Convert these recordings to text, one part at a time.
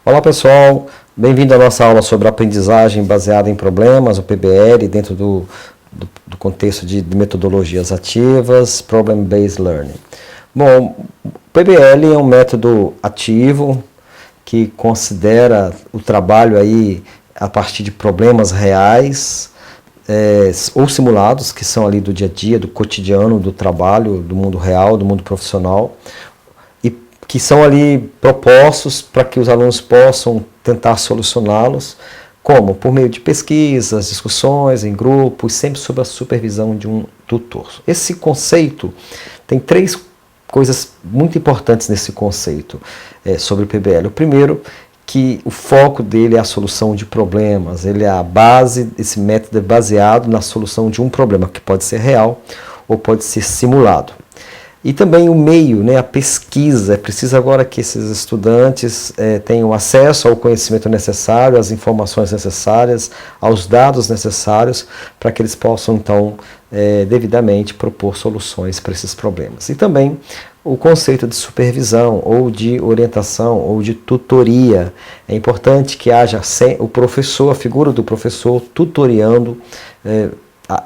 Olá pessoal, bem-vindo à nossa aula sobre aprendizagem baseada em problemas, o PBL, dentro do contexto de metodologias ativas, Problem Based Learning. Bom, o PBL é um método ativo que considera o trabalho aí a partir de problemas reais ou simulados, que são ali do dia a dia, do cotidiano, do trabalho, do mundo real, do mundo profissional, que são ali propostos para que os alunos possam tentar solucioná-los, como? Por meio de pesquisas, discussões em grupos, sempre sob a supervisão de um tutor. Esse conceito tem três coisas muito importantes nesse conceito sobre o PBL. O primeiro, que o foco dele é a solução de problemas, ele é a base, esse método é baseado na solução de um problema, que pode ser real ou pode ser simulado. E também o meio, a pesquisa. É preciso agora que esses estudantes tenham acesso ao conhecimento necessário, às informações necessárias, aos dados necessários, para que eles possam, então, devidamente propor soluções para esses problemas. E também o conceito de supervisão, ou de orientação, ou de tutoria. É importante que haja o professor, a figura do professor, tutoriando,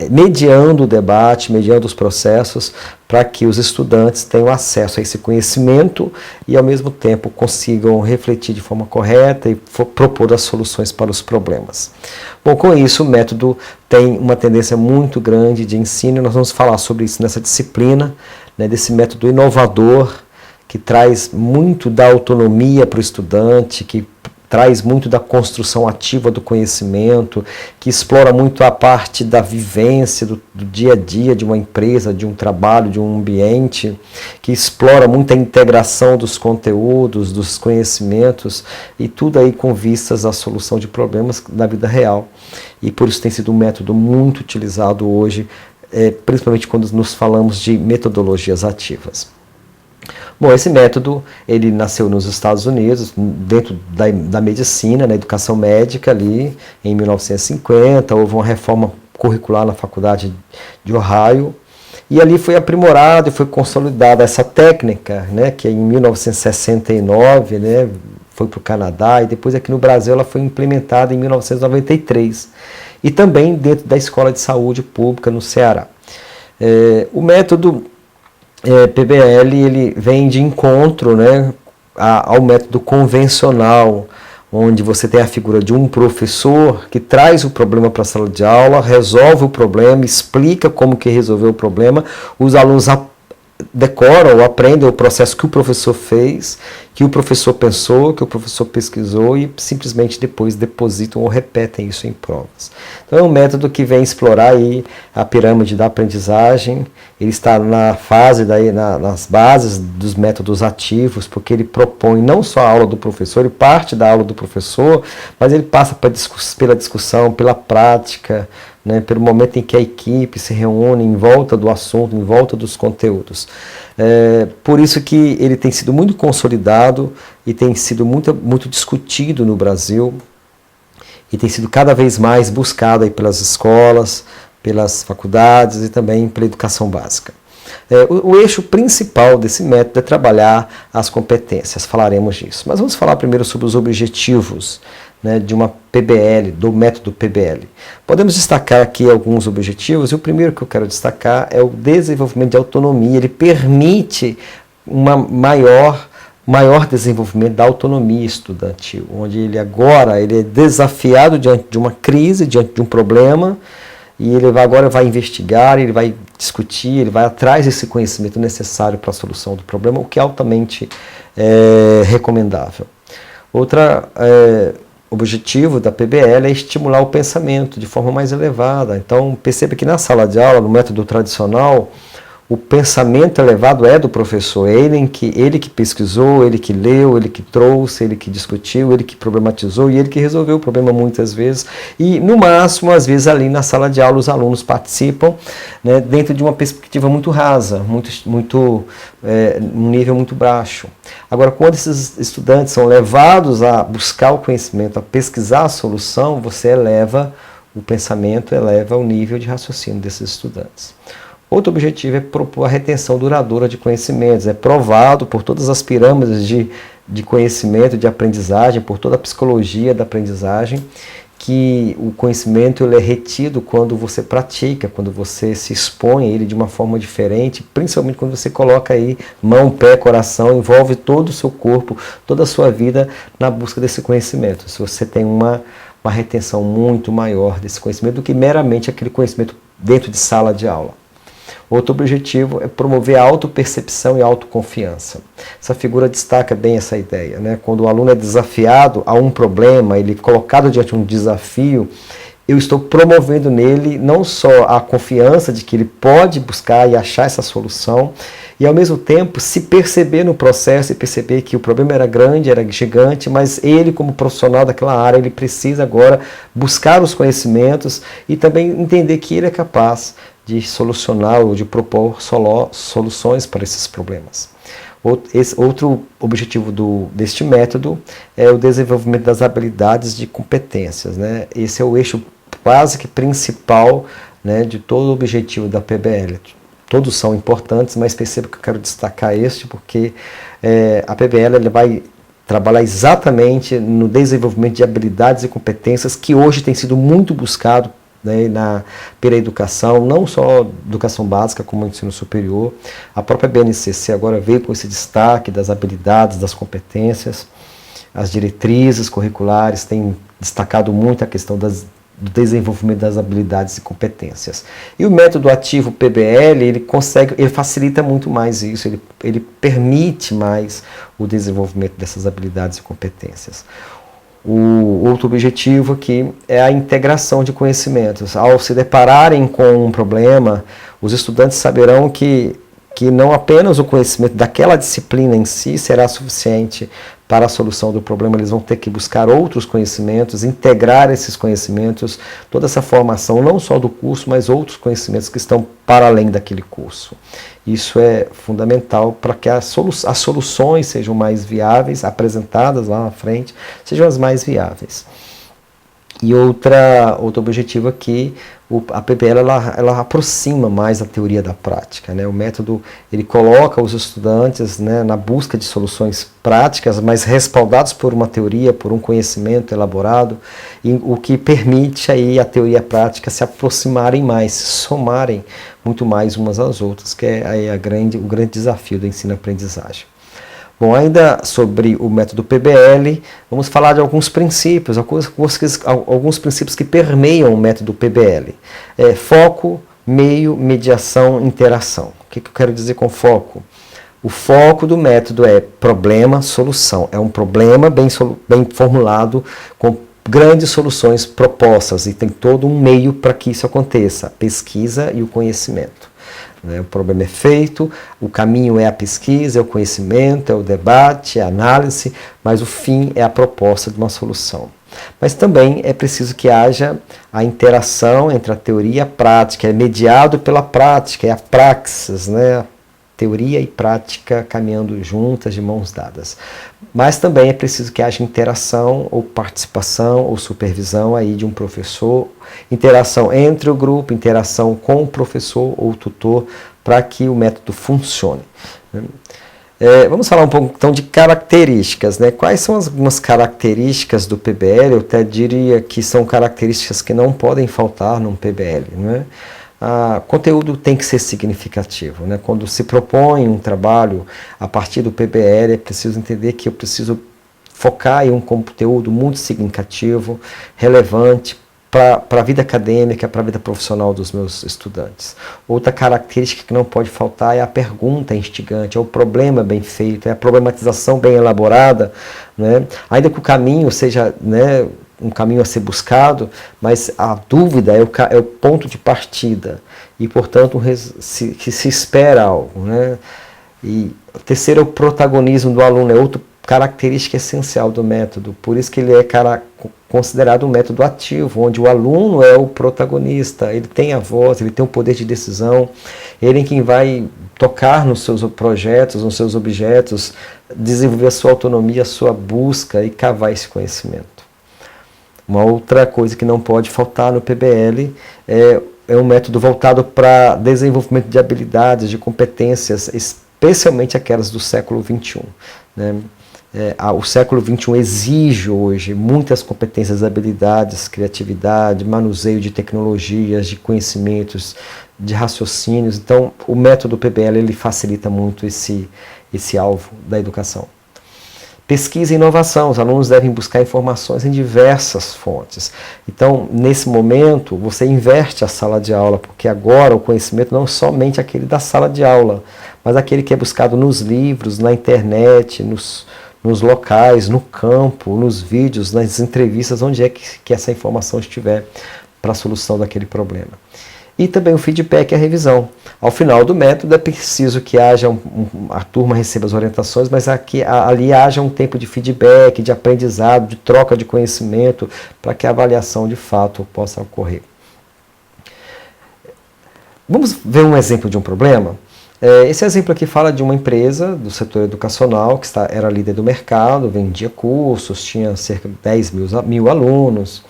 mediando o debate, mediando os processos, para que os estudantes tenham acesso a esse conhecimento e, ao mesmo tempo, consigam refletir de forma correta e propor as soluções para os problemas. Bom, com isso, o método tem uma tendência muito grande de ensino, nós vamos falar sobre isso nessa disciplina, desse método inovador, que traz muito da autonomia para o estudante, que traz muito da construção ativa do conhecimento, que explora muito a parte da vivência, do dia a dia de uma empresa, de um trabalho, de um ambiente, que explora muito a integração dos conteúdos, dos conhecimentos, e tudo aí com vistas à solução de problemas da vida real. E por isso tem sido um método muito utilizado hoje, principalmente quando nos falamos de metodologias ativas. Bom, esse método, ele nasceu nos Estados Unidos, dentro da medicina, na educação médica ali, em 1950, houve uma reforma curricular na faculdade de Ohio, e ali foi aprimorada e foi consolidada essa técnica, que em 1969, foi para o Canadá, e depois aqui no Brasil ela foi implementada em 1993, e também dentro da Escola de Saúde Pública no Ceará. O método PBL, ele vem de encontro ao método convencional, onde você tem a figura de um professor que traz o problema para a sala de aula, resolve o problema, explica como que resolveu o problema, os alunos decoram ou aprendem o processo que o professor fez, que o professor pensou, que o professor pesquisou e simplesmente depois depositam ou repetem isso em provas. Então é um método que vem explorar aí a pirâmide da aprendizagem. Ele está na fase, nas bases dos métodos ativos, porque ele propõe não só a aula do professor, ele parte da aula do professor, mas ele passa pela discussão, pela prática, pelo momento em que a equipe se reúne em volta do assunto, em volta dos conteúdos. Por isso que ele tem sido muito consolidado e tem sido muito discutido no Brasil e tem sido cada vez mais buscado aí pelas escolas, pelas faculdades e também pela educação básica. O eixo principal desse método é trabalhar as competências, falaremos disso. Mas vamos falar primeiro sobre os objetivos de uma PBL, do método PBL. Podemos destacar aqui alguns objetivos, e o primeiro que eu quero destacar é o desenvolvimento de autonomia. Ele permite um maior desenvolvimento da autonomia estudantil, onde ele é desafiado diante de uma crise, diante de um problema, e ele agora vai investigar, ele vai discutir, ele vai atrás desse conhecimento necessário para a solução do problema, o que é altamente recomendável. Outro objetivo da PBL é estimular o pensamento de forma mais elevada. Então, perceba que na sala de aula, no método tradicional, o pensamento elevado é do professor, ele que pesquisou, ele que leu, ele que trouxe, ele que discutiu, ele que problematizou e ele que resolveu o problema muitas vezes. E, no máximo, às vezes, ali na sala de aula, os alunos participam dentro de uma perspectiva muito rasa, um nível muito baixo. Agora, quando esses estudantes são levados a buscar o conhecimento, a pesquisar a solução, você eleva o pensamento, eleva o nível de raciocínio desses estudantes. Outro objetivo é propor a retenção duradoura de conhecimentos. É provado por todas as pirâmides de conhecimento, de aprendizagem, por toda a psicologia da aprendizagem, que o conhecimento ele é retido quando você pratica, quando você se expõe a ele de uma forma diferente, principalmente quando você coloca aí mão, pé, coração, envolve todo o seu corpo, toda a sua vida na busca desse conhecimento. Se você tem uma retenção muito maior desse conhecimento do que meramente aquele conhecimento dentro de sala de aula. Outro objetivo é promover a autopercepção e a autoconfiança. Essa figura destaca bem essa ideia, né? Quando o aluno é desafiado a um problema, ele é colocado diante de um desafio, eu estou promovendo nele não só a confiança de que ele pode buscar e achar essa solução, e ao mesmo tempo se perceber no processo e perceber que o problema era grande, era gigante, mas ele como profissional daquela área, ele precisa agora buscar os conhecimentos e também entender que ele é capaz de solucionar ou de propor soluções para esses problemas. Outro objetivo deste método é o desenvolvimento das habilidades de competências, né? Esse é o eixo quase que principal, né, de todo o objetivo da PBL. Todos são importantes, mas perceba que eu quero destacar este porque a PBL ele vai trabalhar exatamente no desenvolvimento de habilidades e competências que hoje tem sido muito buscado, né, pela educação, não só educação básica como ensino superior. A própria BNCC agora veio com esse destaque das habilidades, das competências. As diretrizes curriculares têm destacado muito a questão do desenvolvimento das habilidades e competências. E o método ativo PBL, ele facilita muito mais isso, ele permite mais o desenvolvimento dessas habilidades e competências. O outro objetivo aqui é a integração de conhecimentos. Ao se depararem com um problema, os estudantes saberão que não apenas o conhecimento daquela disciplina em si será suficiente para a solução do problema, eles vão ter que buscar outros conhecimentos, integrar esses conhecimentos, toda essa formação, não só do curso, mas outros conhecimentos que estão para além daquele curso. Isso é fundamental para que as soluções sejam mais viáveis, apresentadas lá na frente, sejam as mais viáveis. E outro objetivo aqui, a PBL ela aproxima mais a teoria da prática, né? O método ele coloca os estudantes, né, na busca de soluções práticas, mas respaldados por uma teoria, por um conhecimento elaborado, e o que permite aí a teoria e a prática se aproximarem mais, se somarem muito mais umas às outras, que é aí o grande desafio da ensino-aprendizagem. Bom, ainda sobre o método PBL, vamos falar de alguns princípios, alguns princípios que permeiam o método PBL. Foco, meio, mediação, interação. O que eu quero dizer com foco? O foco do método é problema, solução. É um problema bem formulado, com grandes soluções propostas, e tem todo um meio para que isso aconteça, a pesquisa e o conhecimento. O problema é feito, o caminho é a pesquisa, é o conhecimento, é o debate, é a análise, mas o fim é a proposta de uma solução. Mas também é preciso que haja a interação entre a teoria e a prática, é mediado pela prática, é a praxis, né? Teoria e prática caminhando juntas, de mãos dadas. Mas também é preciso que haja interação ou participação ou supervisão aí de um professor, interação entre o grupo, interação com o professor ou tutor, para que o método funcione. Vamos falar um pouco então de características, né? Quais são algumas características do PBL? Eu até diria que são características que não podem faltar num PBL, não é? Conteúdo tem que ser significativo, né? Quando se propõe um trabalho a partir do PBL, é preciso entender que eu preciso focar em um conteúdo muito significativo, relevante para a vida acadêmica, para a vida profissional dos meus estudantes. Outra característica que não pode faltar é a pergunta instigante, é o problema bem feito, é a problematização bem elaborada, né? Ainda que o caminho seja, né, um caminho a ser buscado, mas a dúvida é o ponto de partida e, portanto, que se espera algo, né? E o terceiro é o protagonismo do aluno, é outra característica essencial do método, por isso que ele é considerado um método ativo, onde o aluno é o protagonista, ele tem a voz, ele tem o poder de decisão, ele é quem vai tocar nos seus projetos, nos seus objetos, desenvolver a sua autonomia, a sua busca e cavar esse conhecimento. Uma outra coisa que não pode faltar no PBL é é um método voltado para desenvolvimento de habilidades, de competências, especialmente aquelas do século XXI, né? O século XXI exige hoje muitas competências, habilidades, criatividade, manuseio de tecnologias, de conhecimentos, de raciocínios. Então, o método PBL ele facilita muito esse alvo da educação. Pesquisa e inovação. Os alunos devem buscar informações em diversas fontes. Então, nesse momento, você inverte a sala de aula, porque agora o conhecimento não é somente aquele da sala de aula, mas aquele que é buscado nos livros, na internet, nos locais, no campo, nos vídeos, nas entrevistas, onde é que essa informação estiver para a solução daquele problema. E também o feedback e a revisão. Ao final do método é preciso que haja a turma receba as orientações, mas ali haja um tempo de feedback, de aprendizado, de troca de conhecimento, para que a avaliação de fato possa ocorrer. Vamos ver um exemplo de um problema? Esse exemplo aqui fala de uma empresa do setor educacional que era líder do mercado, vendia cursos, tinha cerca de 10 mil alunos,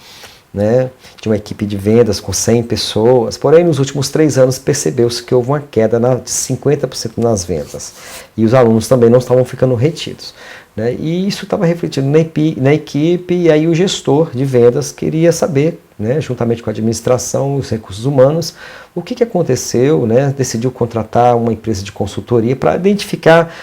né? Tinha uma equipe de vendas com 100 pessoas, porém nos últimos 3 anos percebeu-se que houve uma queda de 50% nas vendas e os alunos também não estavam ficando retidos, né? E isso estava refletindo na equipe, e aí o gestor de vendas queria saber, né, juntamente com a administração e os recursos humanos, o que aconteceu, né? Decidiu contratar uma empresa de consultoria para identificar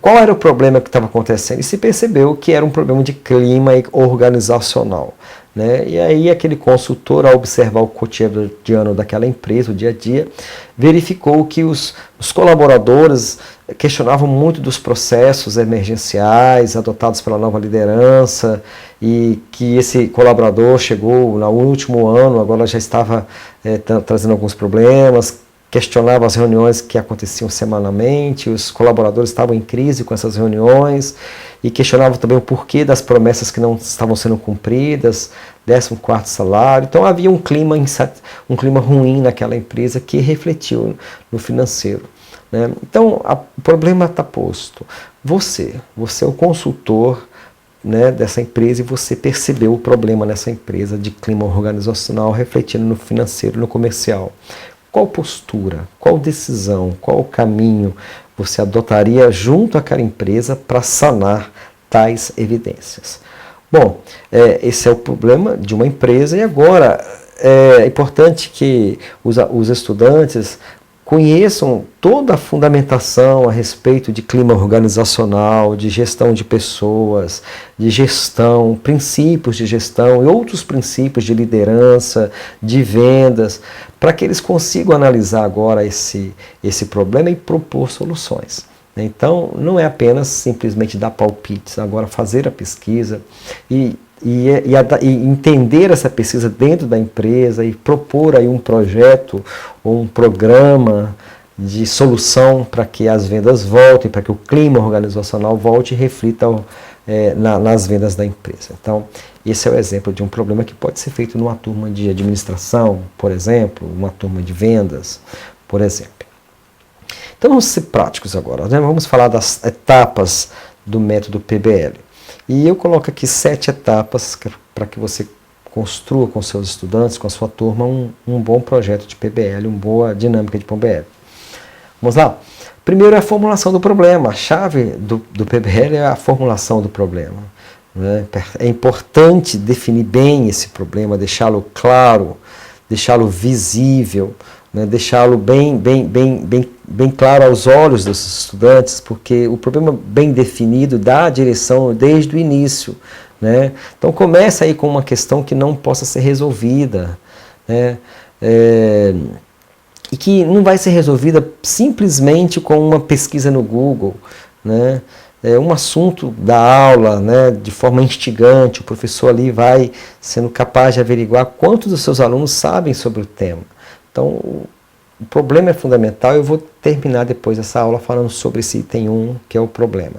qual era o problema que estava acontecendo, e se percebeu que era um problema de clima organizacional, né? E aí aquele consultor, ao observar o cotidiano daquela empresa, o dia a dia, verificou que os colaboradores questionavam muito dos processos emergenciais adotados pela nova liderança, e que esse colaborador chegou no último ano, agora já estava trazendo alguns problemas, questionava as reuniões que aconteciam semanalmente, os colaboradores estavam em crise com essas reuniões e questionavam também o porquê das promessas que não estavam sendo cumpridas, 14º salário. Então havia um clima ruim naquela empresa que refletiu no financeiro, né? Então o problema está posto. Você é o consultor, né, dessa empresa, e você percebeu o problema nessa empresa de clima organizacional refletindo no financeiro, no comercial. Qual postura, qual decisão, qual caminho você adotaria junto àquela empresa para sanar tais evidências? Bom, esse é o problema de uma empresa, e agora é importante que os estudantes conheçam toda a fundamentação a respeito de clima organizacional, de gestão de pessoas, de gestão, princípios de gestão e outros princípios de liderança, de vendas, para que eles consigam analisar agora esse problema e propor soluções. Então, não é apenas simplesmente dar palpites, agora fazer a pesquisa e entender essa pesquisa dentro da empresa e propor aí um projeto ou um programa de solução para que as vendas voltem, para que o clima organizacional volte e reflita nas vendas da empresa. Então, esse é o exemplo de um problema que pode ser feito numa turma de administração, por exemplo, uma turma de vendas, por exemplo. Então, vamos ser práticos agora, né? Vamos falar das etapas do método PBL. E eu coloco aqui 7 etapas para que você construa com seus estudantes, com a sua turma, um bom projeto de PBL, uma boa dinâmica de PBL. Vamos lá? Primeiro é a formulação do problema. A chave do PBL é a formulação do problema, né? É importante definir bem esse problema, deixá-lo claro, deixá-lo visível, né? Deixá-lo bem claro aos olhos dos estudantes, porque o problema bem definido dá a direção desde o início, né? Então começa aí com uma questão que não possa ser resolvida, né? E que não vai ser resolvida simplesmente com uma pesquisa no Google, né? Um assunto da aula, né, de forma instigante, o professor ali vai sendo capaz de averiguar quantos dos seus alunos sabem sobre o tema. Então, o problema é fundamental. Eu vou terminar depois essa aula falando sobre esse item 1, que é o problema.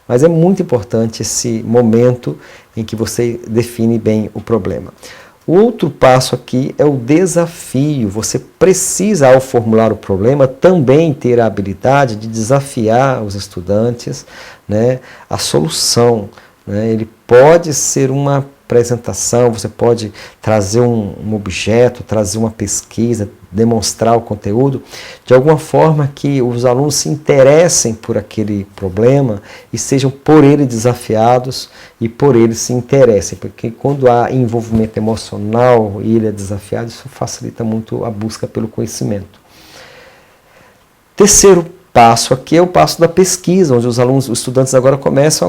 Mas é muito importante esse momento em que você define bem o problema. O outro passo aqui é o desafio. Você precisa, ao formular o problema, também ter a habilidade de desafiar os estudantes, né, a solução, né? Ele pode ser uma apresentação, você pode trazer um objeto, trazer uma pesquisa, demonstrar o conteúdo, de alguma forma que os alunos se interessem por aquele problema e sejam por ele desafiados e por ele se interessem, porque quando há envolvimento emocional e ele é desafiado, isso facilita muito a busca pelo conhecimento. Terceiro passo aqui é o passo da pesquisa, onde os estudantes agora começam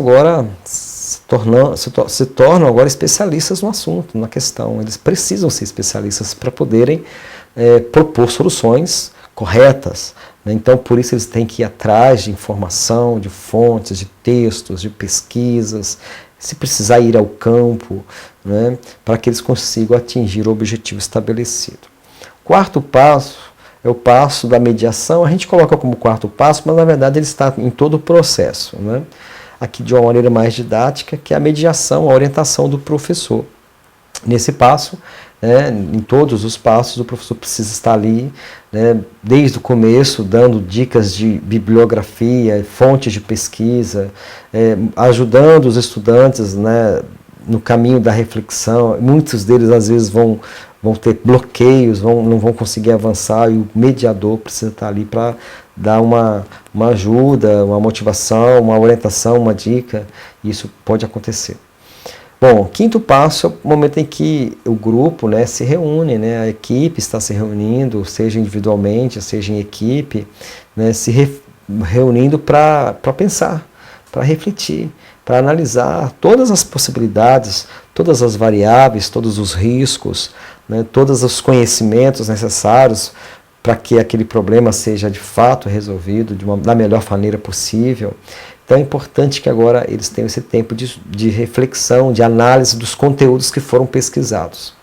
se tornam agora especialistas no assunto, na questão. Eles precisam ser especialistas para poderem propor soluções corretas, né? Então, por isso eles têm que ir atrás de informação, de fontes, de textos, de pesquisas, se precisar ir ao campo, né? Para que eles consigam atingir o objetivo estabelecido. Quarto passo é o passo da mediação. A gente coloca como quarto passo, mas na verdade ele está em todo o processo, né? Aqui de uma maneira mais didática, que é a mediação, a orientação do professor. Nesse passo, né, em todos os passos, o professor precisa estar ali, né, desde o começo, dando dicas de bibliografia, fontes de pesquisa, ajudando os estudantes, né, no caminho da reflexão. Muitos deles, às vezes, vão ter bloqueios, não vão conseguir avançar, e o mediador precisa estar ali para dar uma ajuda, uma motivação, uma orientação, uma dica. Isso pode acontecer. Bom, o quinto passo é o momento em que o grupo, né, se reúne, né, a equipe está se reunindo, seja individualmente, seja em equipe, né, reunindo para pensar, para refletir, para analisar todas as possibilidades, todas as variáveis, todos os riscos, né, todos os conhecimentos necessários para que aquele problema seja de fato resolvido da melhor maneira possível. Então é importante que agora eles tenham esse tempo de reflexão, de análise dos conteúdos que foram pesquisados.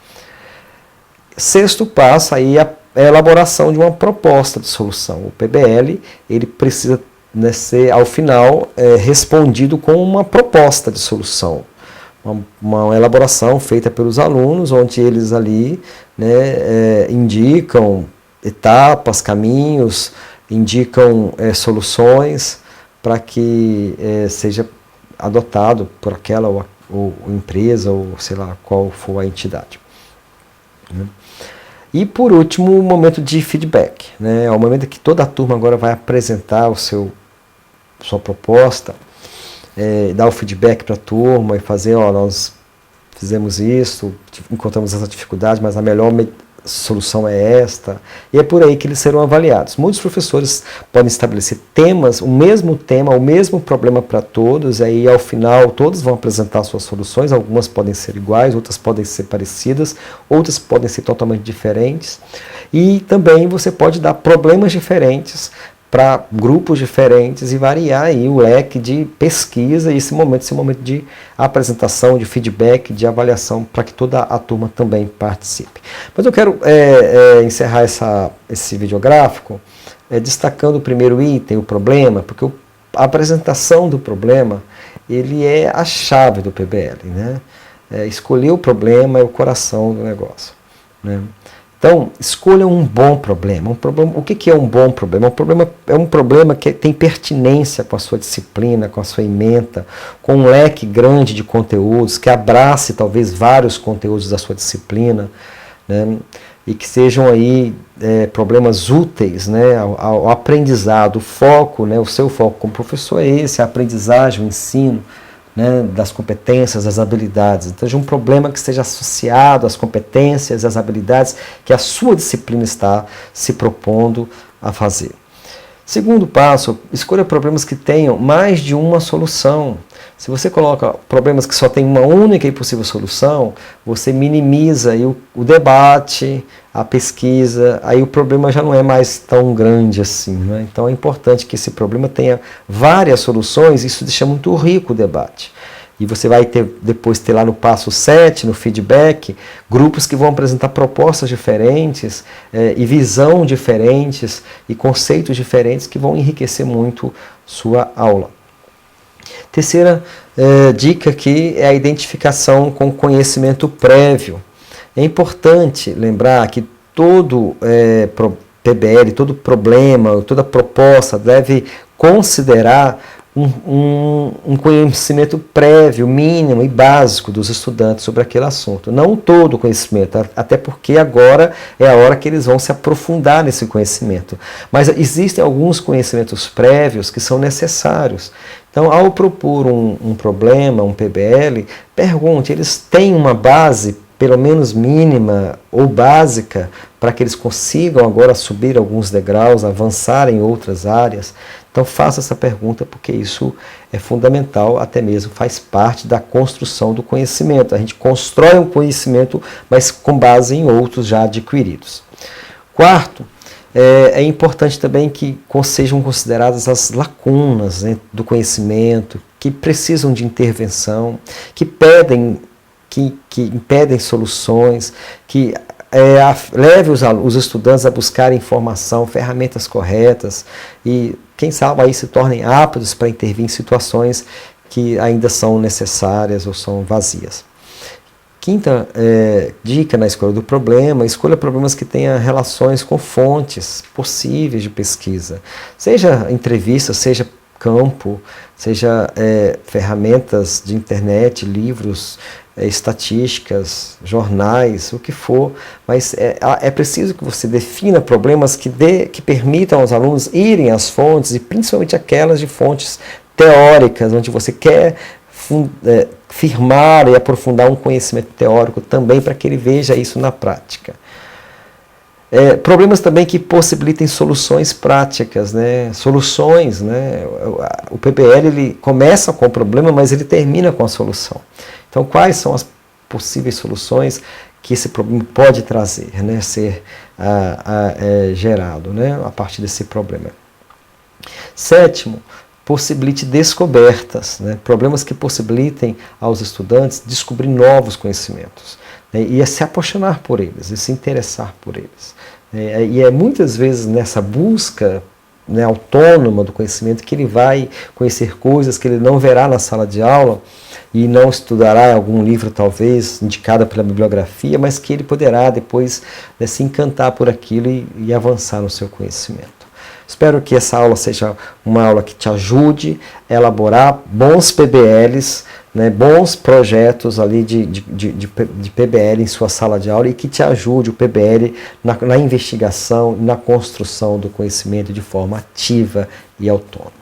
Sexto passo aí é a elaboração de uma proposta de solução. O PBL ele precisa, né, ser, ao final, respondido com uma proposta de solução. Uma elaboração feita pelos alunos, onde eles ali, né, indicam etapas, caminhos, indicam soluções para que seja adotado por aquela ou empresa, ou sei lá qual for a entidade. Né? E por último, o momento de feedback, né? É o momento que toda a turma agora vai apresentar sua proposta, dar o feedback para a turma e fazer, nós fizemos isso, encontramos essa dificuldade, mas a melhor solução é esta, e é por aí que eles serão avaliados. Muitos professores podem estabelecer temas, o mesmo tema, o mesmo problema para todos, aí ao final todos vão apresentar suas soluções, algumas podem ser iguais, outras podem ser parecidas, outras podem ser totalmente diferentes, e também você pode dar problemas diferentes para grupos diferentes e variar aí o leque de pesquisa e esse momento de apresentação, de feedback, de avaliação, para que toda a turma também participe. Mas eu quero encerrar esse videográfico destacando o primeiro item, o problema, porque a apresentação do problema ele é a chave do PBL, né? Escolher o problema é o coração do negócio, né? Então, escolha um bom problema. O que é um bom problema? É um problema que tem pertinência com a sua disciplina, com a sua ementa, com um leque grande de conteúdos, que abrace talvez vários conteúdos da sua disciplina, né? E que sejam aí problemas úteis, né, ao aprendizado. O foco, né, o seu foco como professor é esse, a aprendizagem, o ensino, né, das competências, das habilidades. Então, seja um problema que esteja associado às competências, às habilidades que a sua disciplina está se propondo a fazer. Segundo passo, escolha problemas que tenham mais de uma solução. Se você coloca problemas que só tem uma única e possível solução, você minimiza aí o debate, a pesquisa, aí o problema já não é mais tão grande assim, né? Então é importante que esse problema tenha várias soluções, isso deixa muito rico o debate. E você vai depois ter lá no passo 7, no feedback, grupos que vão apresentar propostas diferentes, e visão diferentes, e conceitos diferentes que vão enriquecer muito sua aula. Terceira dica aqui é a identificação com conhecimento prévio. É importante lembrar que todo PBL, todo problema, toda proposta deve considerar um conhecimento prévio, mínimo e básico dos estudantes sobre aquele assunto. Não todo o conhecimento, até porque agora é a hora que eles vão se aprofundar nesse conhecimento. Mas existem alguns conhecimentos prévios que são necessários. Então, ao propor um problema, um PBL, pergunte, eles têm uma base, pelo menos mínima ou básica, para que eles consigam agora subir alguns degraus, avançar em outras áreas? Então faça essa pergunta, porque isso é fundamental, até mesmo faz parte da construção do conhecimento. A gente constrói um conhecimento, mas com base em outros já adquiridos. Quarto, é importante também que sejam consideradas as lacunas, né, do conhecimento, que precisam de intervenção, que impedem soluções, que leve os estudantes a buscar informação, ferramentas corretas e, quem sabe, aí se tornem aptos para intervir em situações que ainda são necessárias ou são vazias. Quinta dica na escolha do problema: escolha problemas que tenham relações com fontes possíveis de pesquisa, seja entrevista, seja campo, seja ferramentas de internet, livros, estatísticas, jornais, o que for, mas é preciso que você defina problemas que permitam aos alunos irem às fontes, e principalmente aquelas de fontes teóricas, onde você quer firmar e aprofundar um conhecimento teórico também, para que ele veja isso na prática. Problemas também que possibilitem soluções práticas, né? Soluções, né? O PBL ele começa com o problema, mas ele termina com a solução. Então, quais são as possíveis soluções que esse problema pode trazer, né? Ser gerado, né? A partir desse problema. Sétimo, possibilite descobertas, né? Problemas que possibilitem aos estudantes descobrir novos conhecimentos, né? E se apaixonar por eles, e se interessar por eles. E é muitas vezes nessa busca, né, autônoma do conhecimento que ele vai conhecer coisas que ele não verá na sala de aula e não estudará em algum livro, talvez, indicado pela bibliografia, mas que ele poderá depois, né, se encantar por aquilo e avançar no seu conhecimento. Espero que essa aula seja uma aula que te ajude a elaborar bons PBLs, né, bons projetos ali de PBL em sua sala de aula, e que te ajude o PBL na investigação e na construção do conhecimento de forma ativa e autônoma.